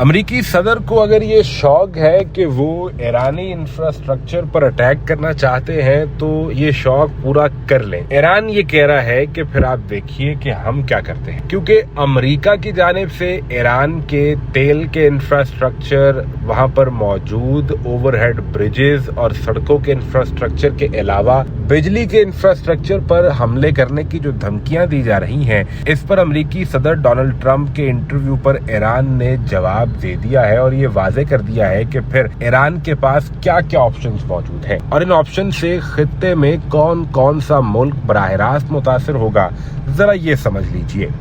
अमरीकी सदर को अगर ये शौक है कि वो ईरानी इंफ्रास्ट्रक्चर पर अटैक करना चाहते हैं तो ये शौक पूरा कर लें। ईरान ये कह रहा है कि फिर आप देखिए कि हम क्या करते हैं, क्योंकि अमेरिका की जानिब से ईरान के तेल के इंफ्रास्ट्रक्चर, वहां पर मौजूद ओवरहेड ब्रिजेस और सड़कों के इंफ्रास्ट्रक्चर के अलावा बिजली के इंफ्रास्ट्रक्चर पर हमले करने की जो धमकियां दी जा रही हैं, इस पर अमरीकी सदर डोनाल्ड ट्रंप के इंटरव्यू पर ईरान ने जवाब दे दिया है और ये वाजे कर दिया है कि फिर ईरान के पास क्या क्या ऑप्शंस मौजूद हैं और इन ऑप्शन से खित्ते में कौन कौन सा मुल्क बराह रास्त मुतासिर होगा, जरा ये समझ लीजिए।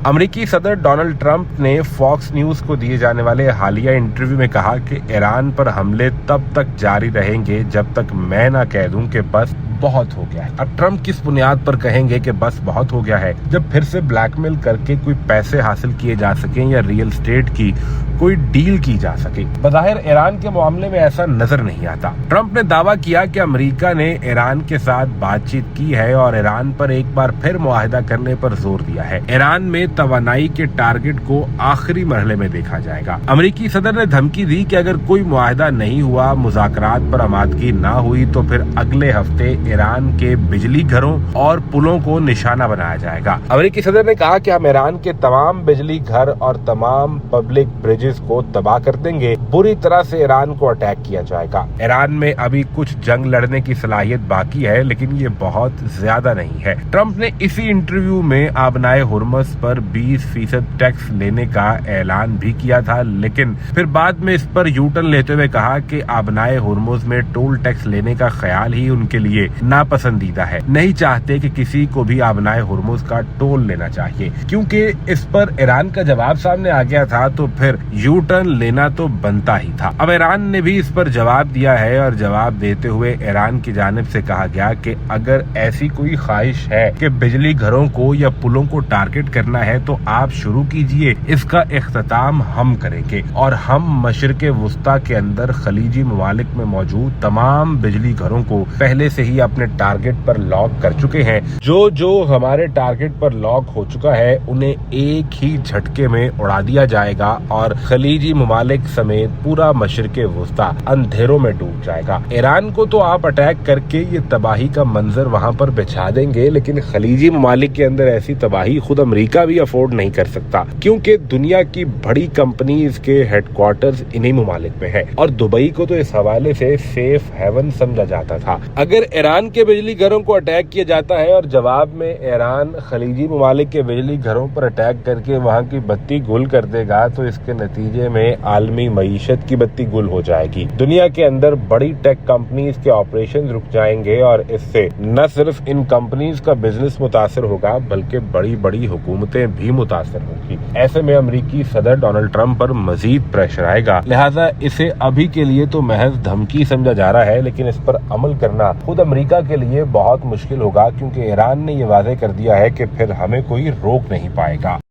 अमरीकी सदर डोनाल्ड ट्रंप ने फॉक्स न्यूज को दिए जाने वाले हालिया इंटरव्यू में कहा कि ईरान पर हमले तब तक जारी रहेंगे जब तक मैं ना कह दूं कि बस बहुत हो गया है। अब ट्रंप किस बुनियाद पर कहेंगे कि बस बहुत हो गया है, जब फिर से ब्लैकमेल करके कोई पैसे हासिल किए जा सकें या रियल एस्टेट की कोई डील की जा सके। बज़ाहिर ईरान के मामले में ऐसा नजर नहीं आता। ट्रंप ने दावा किया कि अमेरिका ने ईरान के साथ बातचीत की है और ईरान पर एक बार फिर मुआहिदा करने पर जोर दिया है। ईरान में तवानाई के टारगेट को आखिरी मरहले में देखा जाएगा। अमरीकी सदर ने धमकी दी कि अगर कोई मुआहिदा नहीं हुआ, मुज़ाकरात पर आमादगी ना हुई तो फिर अगले हफ्ते ईरान के बिजली घरों और पुलों को निशाना बनाया जाएगा। अमरीकी सदर ने कहा कि हम ईरान के तमाम बिजली घर और तमाम पब्लिक ब्रिजेस को तबाह कर देंगे। बुरी तरह से ईरान को अटैक किया जाएगा। ईरान में अभी कुछ जंग लड़ने की सलाहियत बाकी है, लेकिन ये बहुत ज्यादा नहीं है। ट्रंप ने इसी इंटरव्यू में आबनाए हुर्मुज़ पर 20% टैक्स लेने का ऐलान भी किया था, लेकिन फिर बाद में इस पर यूटर्न लेते हुए कहा कि आबनाए हुर्मुज़ में टोल टैक्स लेने का ख्याल ही उनके लिए नापसंदीदा है। नहीं चाहते कि किसी को भी आबनाए हुर्मुज़ का टोल लेना चाहिए। क्योंकि इस पर ईरान का जवाब सामने आ गया था तो फिर यू टर्न लेना तो बनता ही था। अब ईरान ने भी इस पर जवाब दिया है और जवाब देते हुए ईरान की जानिब से कहा गया कि अगर ऐसी कोई ख्वाहिश है कि बिजली घरों को या पुलों को टारगेट करना है तो आप शुरू कीजिए, इसका इख्तिताम हम करेंगे और हम मशरिक़े वुस्ता के अंदर खलीजी ममालिक में मौजूद तमाम बिजली घरों को पहले से ही अपने टारगेट पर लॉक कर चुके हैं। जो जो हमारे टारगेट पर लॉक हो चुका है उन्हें एक ही झटके में उड़ा दिया जाएगा और खलीजी ममालिक समेत पूरा मशरिक़े वुस्ता अंधेरों में डूब जाएगा। ईरान को तो आप अटैक करके ये तबाही का मंजर वहां पर बिछा देंगे, लेकिन खलीजी ममालिक के अंदर ऐसी तबाही खुद अमेरिका भी अफोर्ड नहीं कर सकता, क्योंकि दुनिया की बड़ी कंपनीज के हेडक्वार्टर्स इन्हीं ममालिक में है और दुबई को तो इस हवाले से सेफ हेवन समझा जाता था। अगर ईरान के बिजली घरों को अटैक किया जाता है और जवाब में ईरान खलीजी ममालिक के बिजली घरों पर अटैक करके वहां की बत्ती गुल कर देगा तो इसके नतीजे में आलमी मईशत की बत्ती गुल हो जाएगी। दुनिया के अंदर बड़ी टेक कंपनीज के ऑपरेशन रुक जाएंगे और इससे न सिर्फ इन कंपनीज का बिजनेस मुतासर होगा बल्कि बड़ी बड़ी हुकूमतें भी मुतासर होंगी। ऐसे में अमरीकी सदर डोनाल्ड ट्रंप पर मजीद प्रेशर आएगा। लिहाजा इसे अभी के लिए तो महज धमकी समझा जा रहा है, लेकिन इस पर अमल करना खुद अमरीका के लिए बहुत मुश्किल होगा, क्योंकि ईरान ने ये वादे कर दिया है कि फिर हमें कोई रोक नहीं पाएगा।